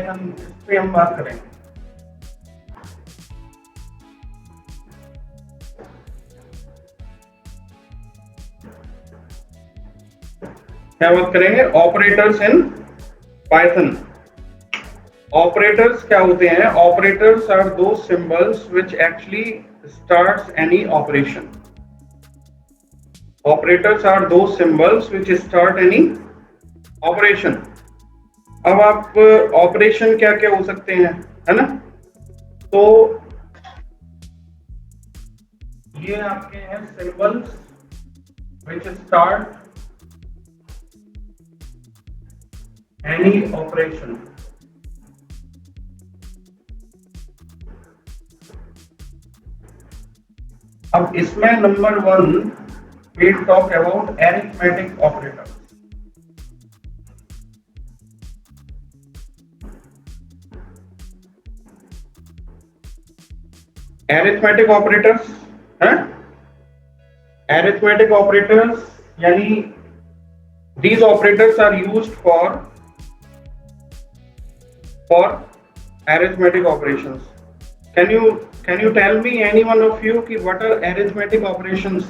Python इस पे हम बात करेंगे। क्या बात करेंगे? Operators in Python. ऑपरेटर्स क्या होते हैं? Operators are the symbols which actually starts any operation. Operators are the symbols which start any operation. अब आप ऑपरेशन क्या क्या हो सकते हैं, है ना? तो ये आपके हैं symbols which start any operation. अब इसमें number 1 we talk about arithmetic operators. Arithmetic operators हैं? अरिथमेटिक ऑपरेटर्स यानी these operators are used for arithmetic operations. Can you tell me, any one of you, ki what are arithmetic operations?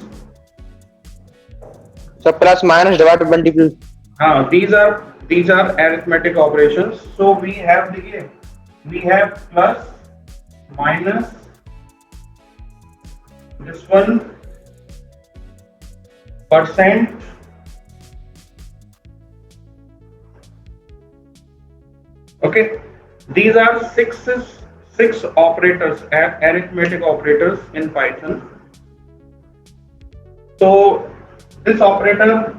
So plus, minus, divide, multiply. These are arithmetic operations. So we have plus, minus, this one, percent, okay. These are six operators, arithmetic operators in Python. So this operator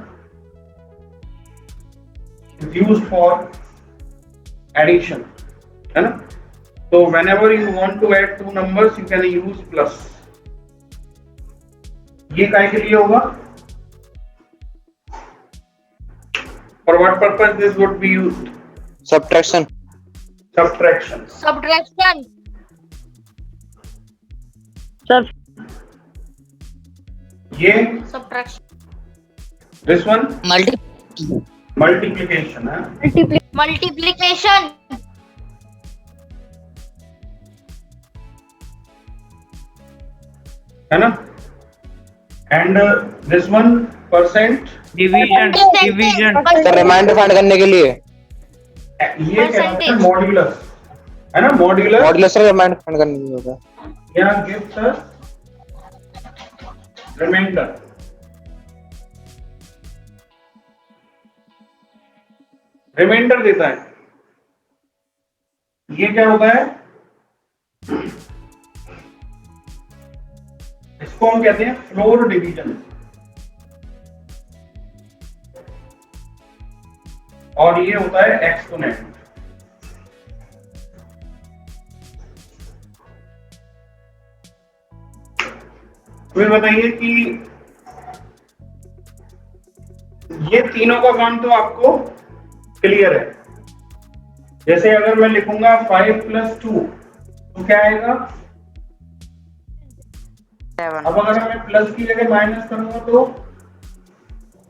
is used for addition, है ना? So whenever you want to add two numbers, you can use plus. ये काय के लिए होगा? For what purpose this would be used? Subtraction. Subtraction. ये Subtraction. this one Multiplication. multiplication है। Multiplication. है ना? And this one percent division तो रिमाइंडर फाइंड करने के लिए ये क्या होता है? मॉड्यूलस, है ना? मॉड्यूलस मॉड्यूलस से रिमाइंडर फाइंड करने के लिए होता है। यहाँ gives us remainder। रिमाइंडर देता है। ये क्या होता है? इसको हम कहते हैं फ्लोर डिवीजन। और ये होता है एक्सपोनेंट। फिर बताइए कि ये तीनों का काम तो आपको क्लियर है। जैसे अगर मैं लिखूंगा 5 + 2 तो क्या आएगा? अब अगर मैं प्लस की जगह माइनस करूंगा तो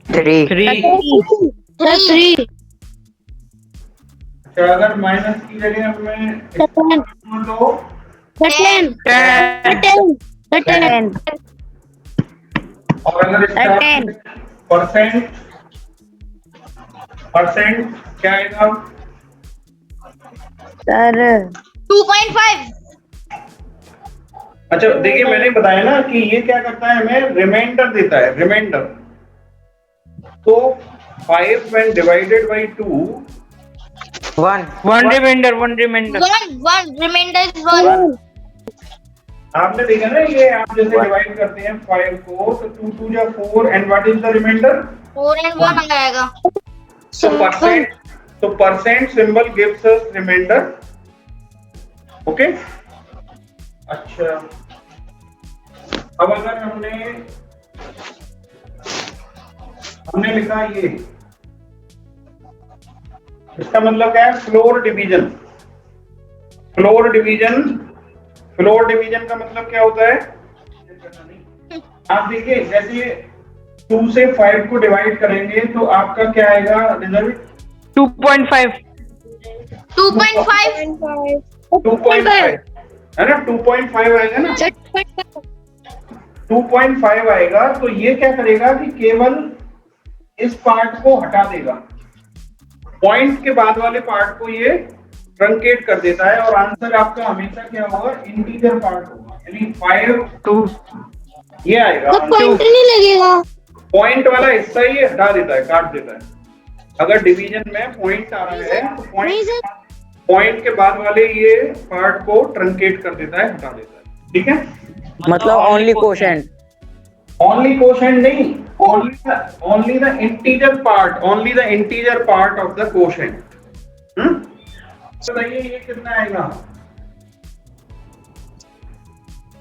3 अच्छा, अगर माइनस की जगह मैं तो 10 और अगर इसका परसेंट क्या आएगा? सर 2.5. अच्छा देखिए, मैंने बताया ना कि ये क्या करता है, हमें रिमाइंडर देता है। रिमाइंडर तो 5 when divided by 2 1 remainder 1 Remainder is 1. आपने देखा ना, ये आप जैसे डिवाइड करते हैं 5 को तो 2 2 या 4 and what is the remainder? 4 and 1 आ जाएगा. तो percent symbol gives us remainder. Okay, अच्छा अब अगर हमने लिखा ये, इसका मतलब क्या है? Floor division. फ्लोर डिवीजन का मतलब क्या होता है? आप देखिए, जैसे 2 से 5 को डिवाइड करेंगे तो आपका क्या आएगा रिजल्ट? 2.5 2.5. 2.5 है ना, 2.5 आएगा ना, 2.5 आएगा। तो ये क्या करेगा कि केवल इस पार्ट को हटा देगा, पॉइंट के बाद वाले पार्ट को ये ट्रंकेट कर देता है, और आंसर आपका हमेशा क्या होगा, इंटीजर पार्ट होगा, यानी 5 2 ये आएगा। पॉइंट नहीं लगेगा। पॉइंट वाला हिस्सा ये हटा देता है, काट देता है। अगर डिवीजन में पॉइंट आ रहा है तो पॉइंट के बाद वाले ये पार्ट को ट्रंकेट कर देता है, हटा देता है। ठीक है, मतलब ओनली कोशेंट। ओनली कोशेंट नहीं, only the integer part, only the integer part of the quotient. बताइए ये कितना आएगा,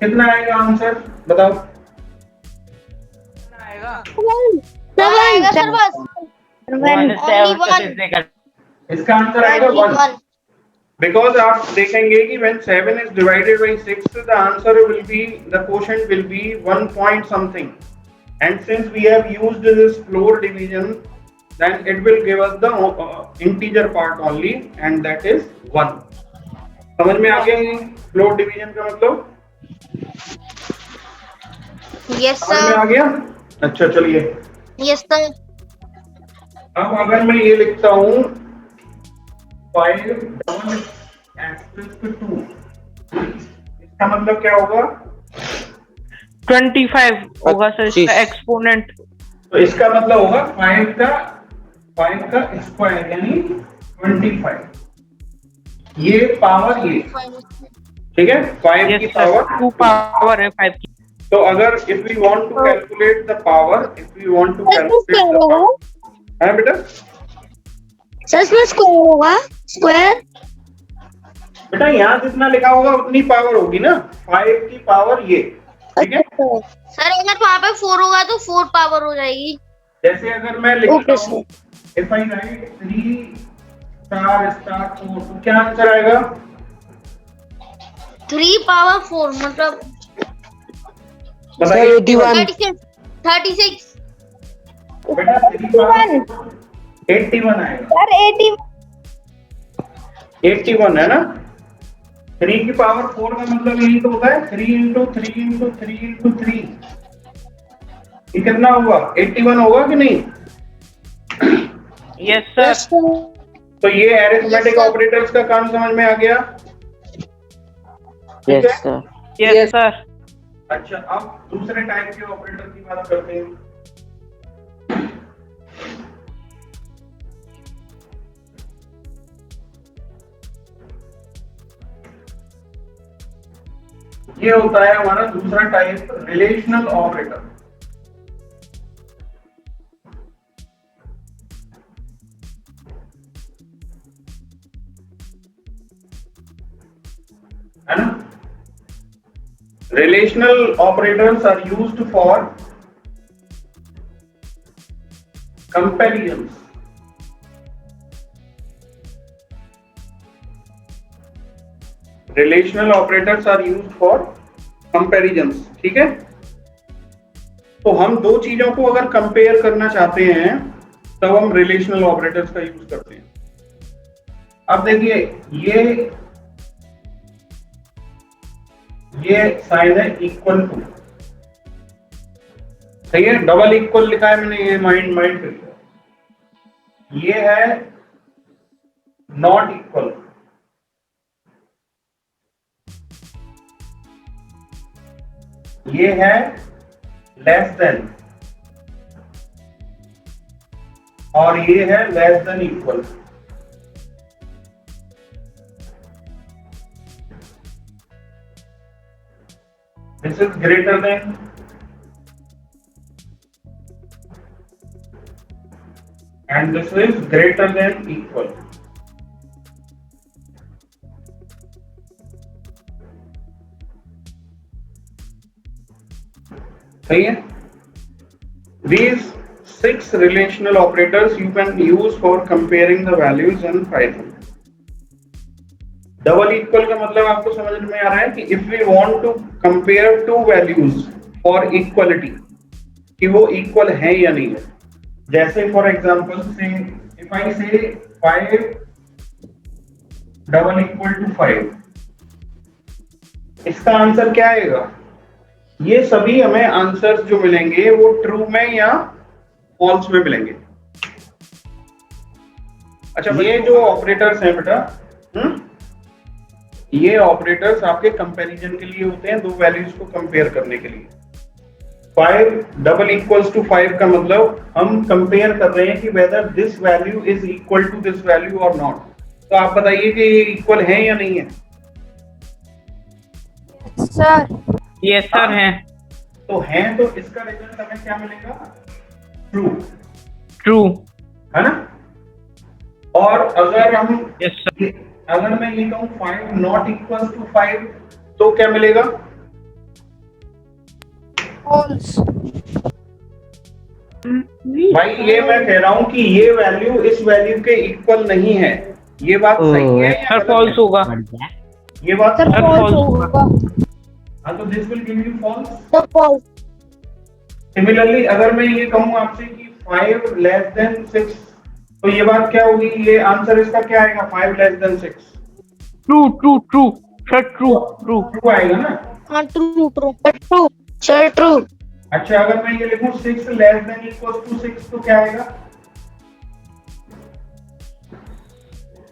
कितना आएगा आंसर बताओ। आएगा सर बस। इसका आंसर आएगा 1, बिकॉज आप देखेंगे कि when 7 is divided by 6 the answer will be, the quotient will be 1 point something, and since we have used this floor division then it will give us the integer part only, and that is 1। समझ में आ गया floor division का मतलब? Yes समझ में आ sir. गया? अच्छा चलिए, यस सर। अब अगर मैं ये लिखता हूँ 5 डबल एस्टेरिस्क 2, इसका मतलब क्या होगा? 25 होगा सर इसका एक्सपोनेंट। तो इसका मतलब होगा 5 का स्क्वायर यानी 25, ये पावर ये, ठीक है, 5 की पावर 2 पावर है 5 की। तो अगर if we want to calculate the power, if we want to calculate the power, है बेटा सर इसमें स्क्वायर होगा, स्क्वायर। बेटा यहाँ जितना लिखा होगा उतनी पावर होगी ना, 5 की पावर ये, ठीक है। सर अगर वहाँ पे 4 होगा तो 4 पावर हो जाएगी। जैसे अगर मैं लिखता Okay, हूँ if I right 3 star star 4, तो क्या आंसर आएगा? 3 पावर 4 मतलब बताइए। 81। 36। बेटा 3 पावर 81 आएगा। सर 80। 81 है ना। 3 की पावर 4 का मतलब यही तो होता है 3 इंटू 3 इंटू 3 इंटू 3, ये कितना होगा? 81 होगा कि नहीं? Yes sir. तो ये अरिथमेटिक Yes, sir. ऑपरेटर्स का काम समझ में आ गया? ठीक है? Yes sir. Yes sir. अच्छा, अब दूसरे टाइप के ऑपरेटर की बात करते हैं। ये होता है हमारा दूसरा टाइप, रिलेशनल ऑपरेटर। है ना? Relational operators are used for comparisons. Relational operators are used for comparisons, ठीक है। तो हम दो चीजों को अगर कंपेयर करना चाहते हैं तब हम रिलेशनल ऑपरेटर्स का यूज करते हैं। अब देखिए ये साइन है इक्वल टू, सही है, डबल इक्वल लिखा है मैंने, ये माइंड कर लिया। ये है नॉट इक्वल, ये है लेस देन, और ये है less than equal. This is greater than, and this is greater than equal. सही है। These 6 relational operators you can use for comparing the values in Python. Double equal का मतलब आपको समझ में आ रहा है कि if we want to compare two values for equality, कि वो इक्वल है या नहीं है। जैसे फॉर एग्जांपल से if I say 5 double equal to 5। इसका आंसर क्या आएगा? ये सभी हमें आंसर्स जो मिलेंगे वो ट्रू में या फॉल्स में मिलेंगे। अच्छा, ये जो ऑपरेटर्स हैं बेटा, ये ऑपरेटर्स आपके कंपैरिजन के लिए होते हैं, दो वैल्यूज को कंपेयर करने के लिए। 5 डबल इक्वल्स टू 5 का मतलब हम कंपेयर कर रहे हैं कि whether this value is equal to this value और नॉट। तो आप बताइए कि ये इक्वल है या नहीं है? सर यस सर हैं। तो हैं, तो इसका रिजल्ट हमें क्या मिलेगा? True, true. है ना? और अगर हम यस सर। अगर मैं ये कहूं 5 नॉट इक्वल टू 5 तो क्या मिलेगा? फॉल्स। भाई ये मैं कह रहा हूं कि ये वैल्यू इस वैल्यू के इक्वल नहीं है। ये बात सही है या सर गलत फॉल्स है? होगा। ये बात सर सर फॉल्स false होगा। हाँ, तो this will give you false. Sir false. Similarly अगर मैं ये कहूं आपसे कि 5 लेस देन 6 तो ये बात क्या होगी? ये आंसर इसका क्या आएगा? 5 less than 6 true true true sir, true true. True आएगा ना? हाँ true true true sir true. अच्छा, अगर मैं ये लिखूं 6 लेस देन इक्वल टू 6 तो क्या आएगा?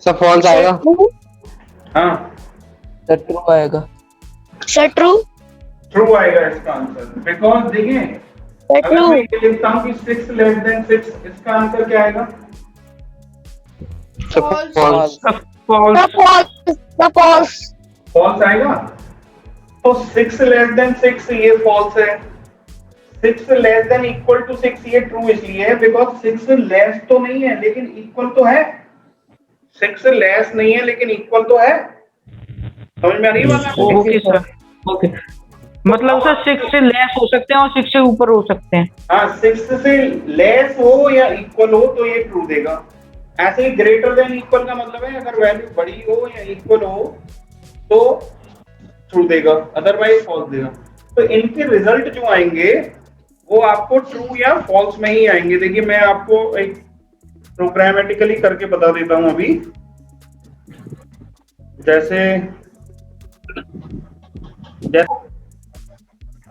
सर फॉल्स आएगा। हाँ, सर ट्रू आएगा। Sir true. ट्रू आएगा इसका आंसर। बिकॉज देखिए, सर अगर ट्रू। मैं ये लिखता हूं कि 6 लेस देन 6 इसका आंसर क्या आएगा? Sir false. Sir false. Sir false. Sir false. False आएगा। तो 6 लेस देन 6 ये फॉल्स है। 6 लेस देन इक्वल टू 6 ये ट्रू इसलिए है बिकॉज 6 लेस तो नहीं है लेकिन इक्वल तो है। 6 लेस नहीं है लेकिन इक्वल तो है। समझ में आ रही है बात आपको? Okay sir, okay. मतलब सर 6 से लेस हो सकते हैं और 6 से ऊपर हो सकते हैं। हाँ, 6 से लेस हो या इक्वल हो तो ये ट्रू देगा। ऐसे ही ग्रेटर देन इक्वल का मतलब है अगर वैल्यू बड़ी हो या इक्वल हो तो ट्रू देगा, अदरवाइज फॉल्स देगा। तो इनके रिजल्ट जो आएंगे वो आपको ट्रू या फॉल्स में ही आएंगे। देखिए, मैं आपको एक प्रोग्रामेटिकली करके बता देता हूं अभी। जैसे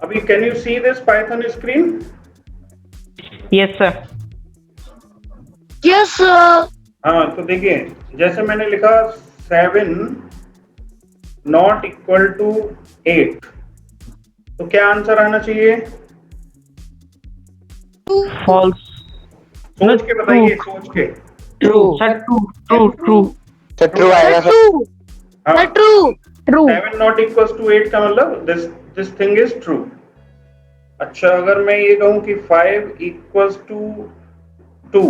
अभी can you see this Python screen? Yes sir. Yes sir. हाँ, तो देखिए, जैसे मैंने लिखा 7 नॉट इक्वल टू 8 तो क्या आंसर आना चाहिए? फॉल्स। सोच के बताइए, सोच के। True sir, true true true. Sir true आएगा सर। ट्रू। हाँ, sir true. True. 7 not equal to 8 का मतलब दिस थिंग इज ट्रू। अच्छा, अगर मैं ये कहूं कि 5 इक्वल्स टू 2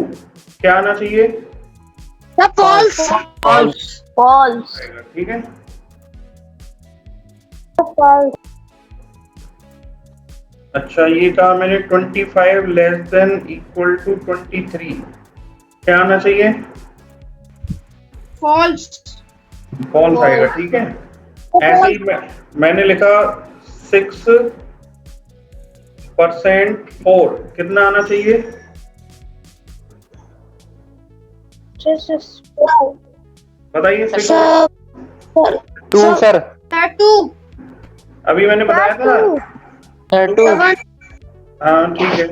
क्या आना चाहिए? Sir false. फॉल्स। फॉल्स। ठीक है। फॉल्स। अच्छा, ये कहा मैंने 25 लेस देन इक्वल टू 23 क्या आना चाहिए? फॉल्स। फॉल्स आएगा। ठीक है। ऐसे ही मैंने लिखा 6% 4 कितना आना चाहिए? बताइए। Sir 2 sir. टू। अभी मैंने बताया था ना। Sir true. हाँ, ठीक है।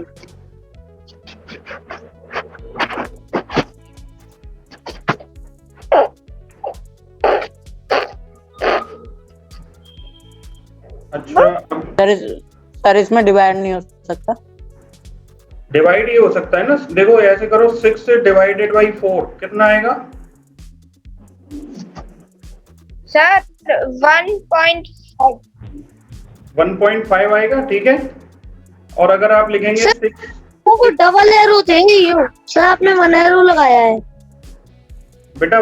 अच्छा, सर इसमें डिवाइड नहीं हो सकता। डिवाइड ही हो सकता है ना। देखो, ऐसे करो 6 डिवाइडेड बाई 4 कितना आएगा? सर 1.5। 1.5 आएगा। ठीक है। और अगर आप लिखेंगे सर- 6 वो डबल एरो थे ये। सर आपने 1 एरो लगाया है। बेटा,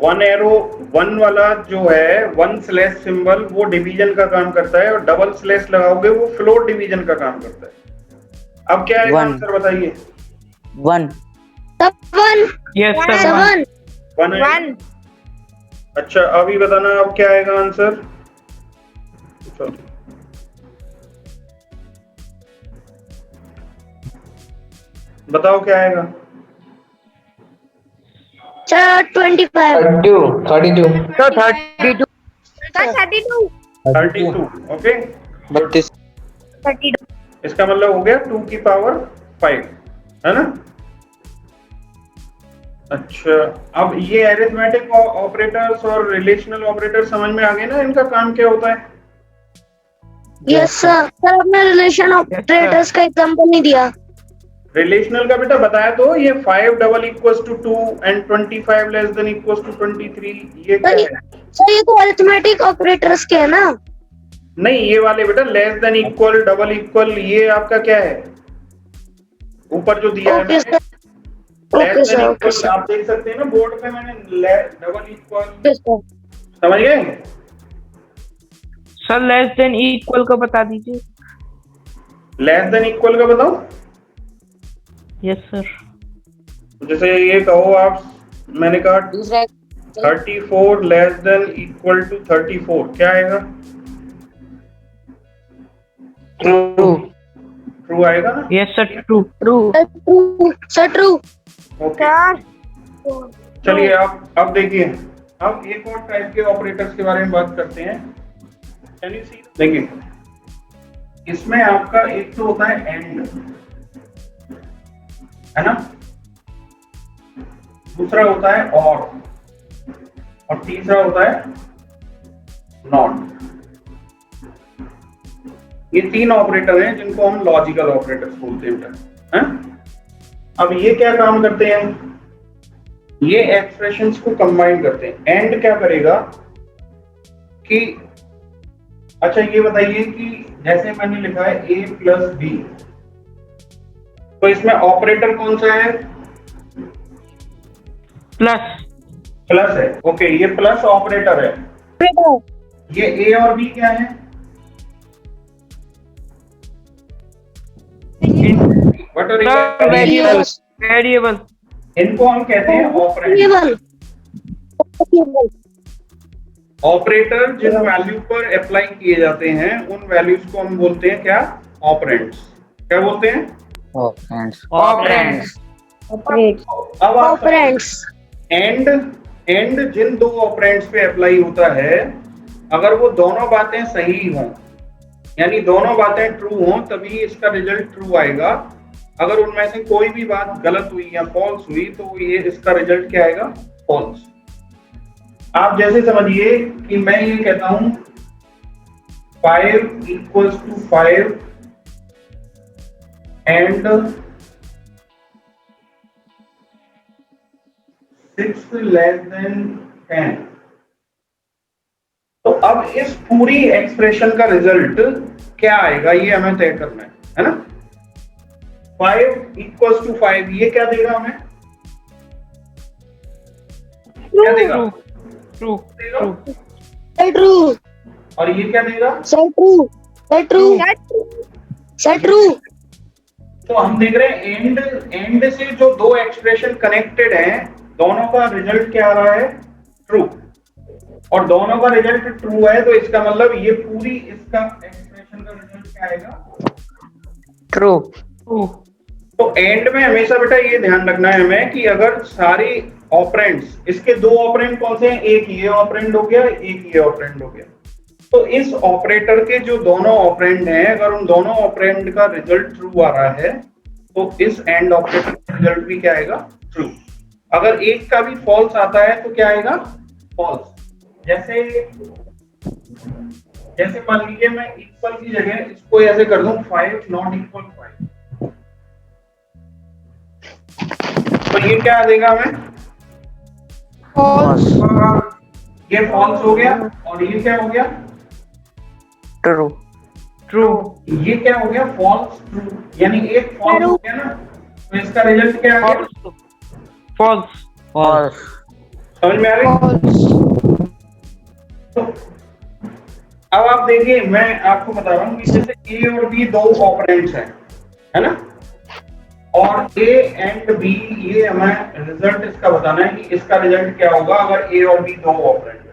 1 एरो 1 वाला जो है 1 स्लैश सिंबल वो डिवीजन का काम करता है और डबल स्लैश लगाओगे वो फ्लोट डिवीजन का काम करता है। अब क्या है आंसर बताइए? 1। 7। Yes sir. 7। 1 है। अच्छा, अभी बताना अब क्या आएगा आंसर? चलो, बताओ क्या आएगा? Sir sir 25। 32 तो 32 32 32। ओके, 32 32 इसका मतलब हो गया 2 की पावर 5, है ना। अच्छा, अब ये अरिथमेटिक ऑपरेटर्स और रिलेशनल ऑपरेटर समझ में आ गए ना, इनका काम क्या होता है। Yes sir. सर आपने रिलेशन ऑपरेटर्स का एग्जांपल नहीं दिया। रिलेशनल का बेटा बताया तो, ये 5 double equals to 2 and 25 less than equals to 23, ये क्या है। सर ये तो अरिथमेटिक ऑपरेटर्स के है ना। नहीं, ये वाले बेटा less than equal, double equal, ये आपका क्या है, ऊपर जो दिया है ओके मैंने, sir. Less okay than sir. Okay equal, sir. आप देख सकते हैं ना बोर्ड पे मैंने डबल इक्वल, ओके सर। समझ गए। सर लेस देन इक्वल का बता दीजिए। लेस देन इक्वल का बताओ। Yes sir. जैसे ये कहो आप, मैंने कहा 34 लेस देन इक्वल टू 34, क्या आएगा। ट्रू ट्रू आएगा ना। Yes sir true true. Sir true. Okay, चलिए अब देखिए, अब एक और टाइप के ऑपरेटर्स के बारे में बात करते हैं। कैन यू सी, देखिए इसमें आपका एक तो होता है एंड, है ना, दूसरा होता है और तीसरा होता है नॉट। ये 3 ऑपरेटर हैं जिनको हम लॉजिकल ऑपरेटर्स बोलते हैं। अब ये क्या काम करते हैं, ये एक्सप्रेशंस को कंबाइन करते हैं। एंड क्या करेगा कि, अच्छा ये बताइए कि जैसे मैंने लिखा है a प्लस बी, तो इसमें ऑपरेटर कौन सा है, प्लस प्लस है। ओके, ये प्लस ऑपरेटर है। ये a और b क्या है, व्हाट आर वेरिएबल्स वेरिएबल। इनको हम कहते हैं ऑपरेंड। वेरिएबल। ऑपरेटर जिन वैल्यू पर अप्लाई किए जाते हैं उन वैल्यूज को हम बोलते हैं क्या, ऑपरेंड्स। क्या बोलते हैं, ऑपरेंड्स। अब आप ऑपरेंड्स। एंड जिन 2 ऑपरेंड्स पे अप्लाई होता है, अगर वो दोनों बातें सही हों, यानी दोनों बातें ट्रू हों, तभी इसका रिजल्ट ट्रू आएगा। अगर उनमें से कोई भी बात गलत हुई या फॉल्स हुई, तो ये इसका रिजल्ट क्या आएगा, फॉल्स। आप जैसे समझिए कि मैं ये कहता हूं 5 equals to 5 and 6 less than 10, तो अब इस पूरी एक्सप्रेशन का रिजल्ट क्या आएगा, ये हमें तय करना है ना। 5 इक्वल्स टू 5, ये क्या देगा हमें, क्या देगा, ट्रू देगा, सर ट्रू। और ये क्या देगा, sir true. Sir true. Sir true. तो हम देख रहे हैं एंड से जो 2 एक्सप्रेशन कनेक्टेड हैं, दोनों का रिजल्ट क्या आ रहा है, ट्रू, और दोनों का रिजल्ट ट्रू है, तो इसका मतलब ये पूरी इसका एक्सप्रेशन का रिजल्ट क्या आएगा, ट्रू तो एंड में हमेशा बेटा ये ध्यान रखना है हमें कि अगर सारे ऑपरेंड्स, इसके 2 ऑपरेंड कौन से हैं, एक ये ऑपरेंड हो गया, एक ये ऑपरेंड हो गया, तो इस ऑपरेटर के जो दोनों ऑपरेंड हैं, अगर उन दोनों ऑपरेंड का रिजल्ट ट्रू आ रहा है, तो इस एंड ऑपरेटर का रिजल्ट भी क्या आएगा, ट्रू। अगर एक का भी फॉल्स आता है तो क्या आएगा, फॉल्स। जैसे मान लीजिए मैं इक्वल की जगह इसको ऐसे कर दूं 5 नॉट इक्वल 5, तो ये क्या देगा हमें, फॉल्स। ये फॉल्स हो गया, और ये क्या हो गया, ट्रू ट्रू। ये क्या हो गया, फॉल्स ट्रू, यानी एक फॉल्स हो गया ना, तो इसका रिजल्ट क्या आ गया, फॉल्स। समझ में आ गई। तो अब आप देखिए, मैं आपको बता रहा हूँ कि जैसे ए और बी 2 ऑपरेंड्स हैं, है ना, और ए एंड बी, ये हमें रिजल्ट इसका बताना है कि इसका रिजल्ट क्या होगा अगर ए और बी 2 ऑपरेंड है।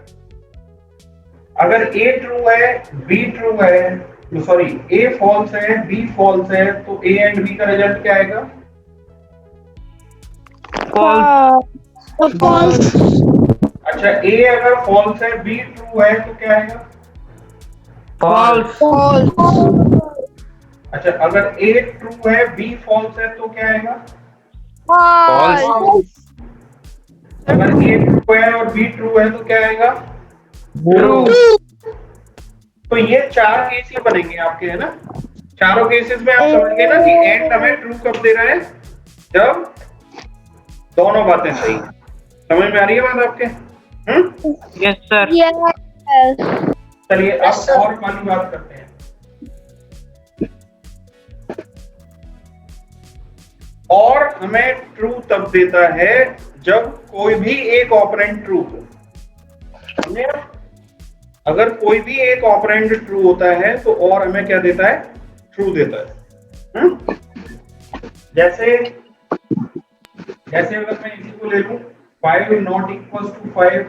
अगर ए ट्रू है, बी ट्रू है, सॉरी ए फॉल्स है, बी फॉल्स है, तो ए एंड बी का रिजल्ट क्या आएगा, फॉल्स। फॉल्स। अच्छा, ए अगर फॉल्स है, बी ट्रू है तो क्या आएगा? फॉल्स। अच्छा, अगर ए ट्रू है, बी फॉल्स है तो क्या आएगा? फॉल्स। अगर ए ट्रू है और बी ट्रू है तो क्या आएगा? ट्रू। तो ये 4 केस ही बनेंगे आपके, है ना? चारों केसेस में आप समझ गए ना कि एंड हमें ट्रू कब दे रहा है? जब दोनों बातें सही हैं। समझ में आ रही है बात आपके? Yes sir. चलिए अब और वाली बात करते हैं। और हमें ट्रू तब देता है जब कोई भी एक ऑपरेंड ट्रू हो। समझे आप? अगर कोई भी एक ऑपरेंड ट्रू होता है तो और हमें क्या देता है? ट्रू देता है। जैसे अगर मैं इसी को ले लूं, 5 नॉट इक्वल टू 5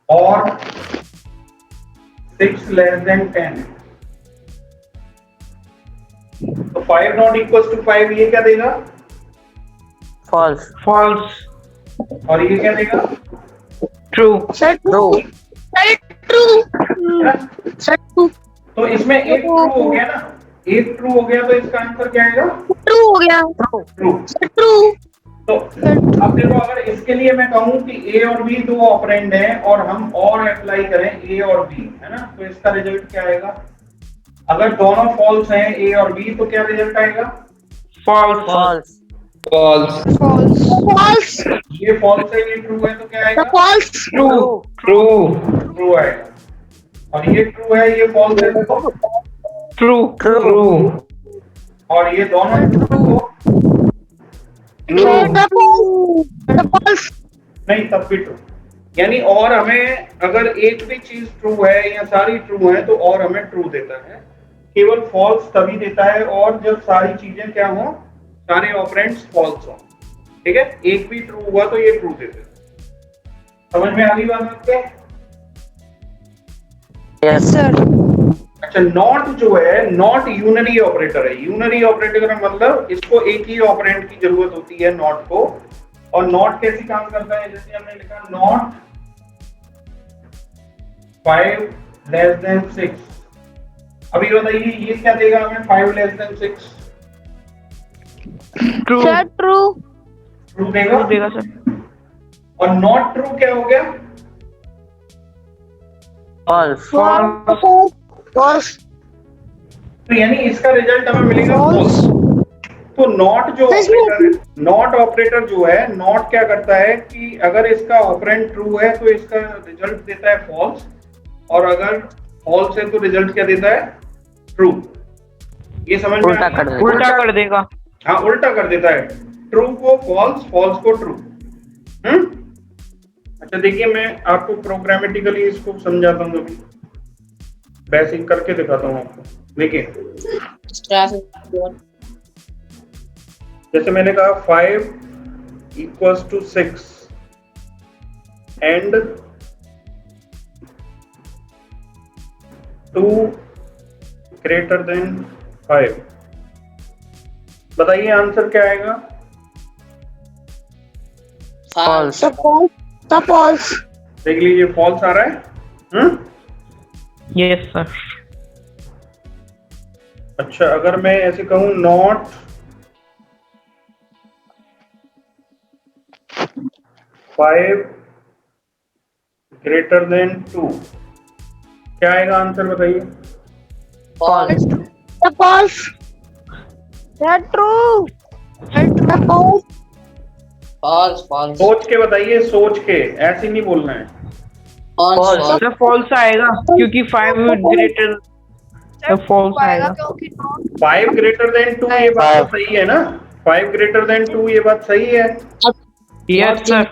और 6 लेस देन 10, तो 5 नॉट इक्वल टू 5 ये क्या देगा? फॉल्स। फॉल्स। और ये क्या देगा? ट्रू। Sir true. ट्रू। तो इसमें एक ट्रू हो गया ना, एक ट्रू हो गया तो इसका आंसर क्या आएगा? ट्रू हो गया। ट्रू। ट्रू। तो अब देखो, अगर इसके लिए मैं कहूं कि ए और बी दो ऑपरेंड हैं और हम और अप्लाई करें ए और बी, है ना, तो इसका रिजल्ट क्या आएगा? अगर दोनों फॉल्स हैं ए और बी तो क्या रिजल्ट आएगा? फॉल्स। फॉल्स। फॉल्स। ये फॉल्स है, ये ट्रू है तो क्या आएगा? फॉल्स। ट्रू। ट्रू। ट्रू आएगा। और ये ट्रू है, ये फॉल्स है तो ट्रू। ट्रू। और ये दोनों ट्रू हो फॉल्स। नहीं, तब भी ट्रू। यानी और हमें अगर एक भी चीज ट्रू है या सारी ट्रू है तो और हमें ट्रू देता है। केवल फॉल्स तभी देता है और जब सारी चीजें क्या हो, सारे ऑपरेंड्स फॉल्स हो। ठीक है, एक भी ट्रू हुआ तो ये ट्रू देते हैं। समझ में आ गई बात आपके? Yes sir. अच्छा, नॉट जो है, नॉट यूनरी ऑपरेटर है। यूनरी ऑपरेटर का मतलब इसको एक ही ऑपरेंड की जरूरत होती है नॉट को। और नॉट कैसे काम करता है? जैसे हमने लिखा नॉट 5 लेस देन 6। अभी बताइए ये क्या देगा हमें? 5 less than 6 true. True. True देगा। ट्रू देगा सर। और नॉट ट्रू क्या हो गया? फॉल्स। फॉल्स। तो यानी इसका रिजल्ट हमें मिलेगा फॉल्स। तो नॉट जो सच में? ऑपरेटर है, नॉट ऑपरेटर जो है, नॉट क्या करता है कि अगर इसका ऑपरेंड ट्रू है तो इसका रिजल्ट देता है फॉल्स, और अगर फॉल्स है तो रिजल्ट क्या देता है? ट्रू। ये समझ में उल्टा आ कर गया? देगा। उल्टा कर देगा। हाँ, उल्टा कर देता है। ट्रू को फॉल्स, फॉल्स को ट्रू। अच्छा देखिए, मैं आपको प्रोग्रामेटिकली इसको समझाता हूँ, अभी बेसिक करके दिखाता हूँ आपको। देखिए, जैसे मैंने कहा 5 equals to 6 and 2 greater than 5। बताइए आंसर क्या आएगा? फॉल्स। फॉल्स। देख लीजिए, फॉल्स आ रहा है। Yes sir. अच्छा, अगर मैं ऐसे कहूं नॉट 5 ग्रेटर देन 2, क्या आएगा आंसर? बताइए। फॉल्स। फॉल्स। ट्रू। सोच के बताइए, सोच के, ऐसे नहीं बोलना है। फॉल्स। सर फॉल्स आएगा क्योंकि 5 ग्रेटर, तो फॉल्स आएगा। 5 ग्रेटर देन 2 ये बात तो सही है ना? 5 ग्रेटर देन 2 ये बात सही है। Yes sir.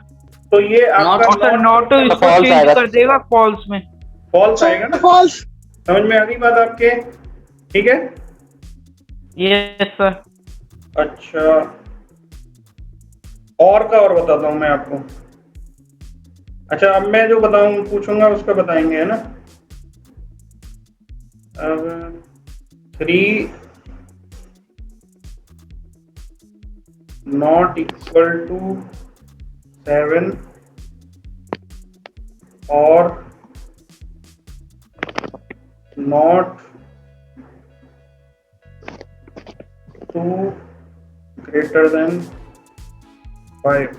तो ये आपका और सर नॉट तो इसको false चेंज आएगा। कर देगा फॉल्स में। फॉल्स आएगा ना? फॉल्स। समझ में आ गई बात आपके? ठीक है। Yes sir. अच्छा, और का और बताता हूं मैं आपको। अच्छा, अब मैं जो बताऊं पूछूंगा उसका बताएंगे, है ना? अब 3 not equal to 7 or not 2 greater than 5.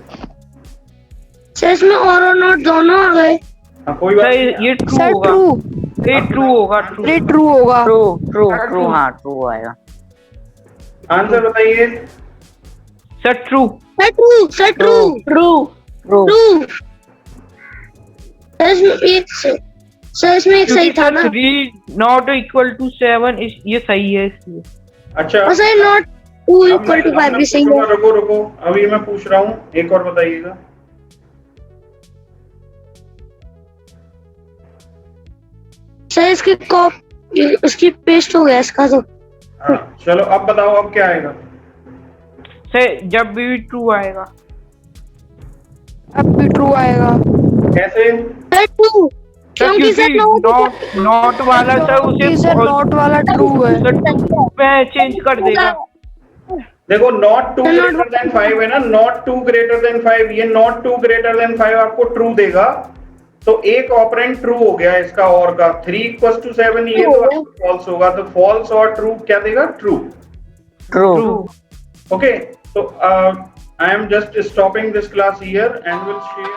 Sir इसमें और नॉट दोनों आ गए। हाँ कोई बात सर नहीं। ये ट्रू सर होगा, ट्रू, ये ट्रू होगा, ट्रू ये ट्रू होगा। ट्रू ट्रू ट्रू हाँ ट्रू आएगा। आंसर बताइए। Sir true, sir true, sir true, true true true. Sir इसमें एक सही था ना। 3 नॉट इक्वल टू 7 ये सही है इसलिए। अच्छा और सर नॉट 2 अब इक्वल टू मैं 5 भी सही पूछूंगा, है। रुको रुको, अभी मैं पूछ रहा हूँ, एक और बताइएगा। सर इसकी उसकी पेस्ट हो गया इसका तो। हाँ चलो अब बताओ अब क्या आएगा। सर जब भी ट्रू आएगा, अब भी ट्रू आएगा। कैसे? सर ट्रू, सर क्योंकि सर क्योंकि नॉट वाला सर उसे सर नॉट वाला ट्रू है। मैं चेंज कर देगा। देखो नॉट 2 ग्रेटर देन 5 है ना, नॉट 2 ग्रेटर देन 5, ये नॉट 2 ग्रेटर देन 5 आपको ट्रू देगा, तो एक ऑपरेंड ट्रू हो गया इसका और का। 3 इक्वल टू 7 ये तो फॉल्स होगा, तो फॉल्स और ट्रू क्या देगा? True. True. Okay, so I am just stopping this class here and will share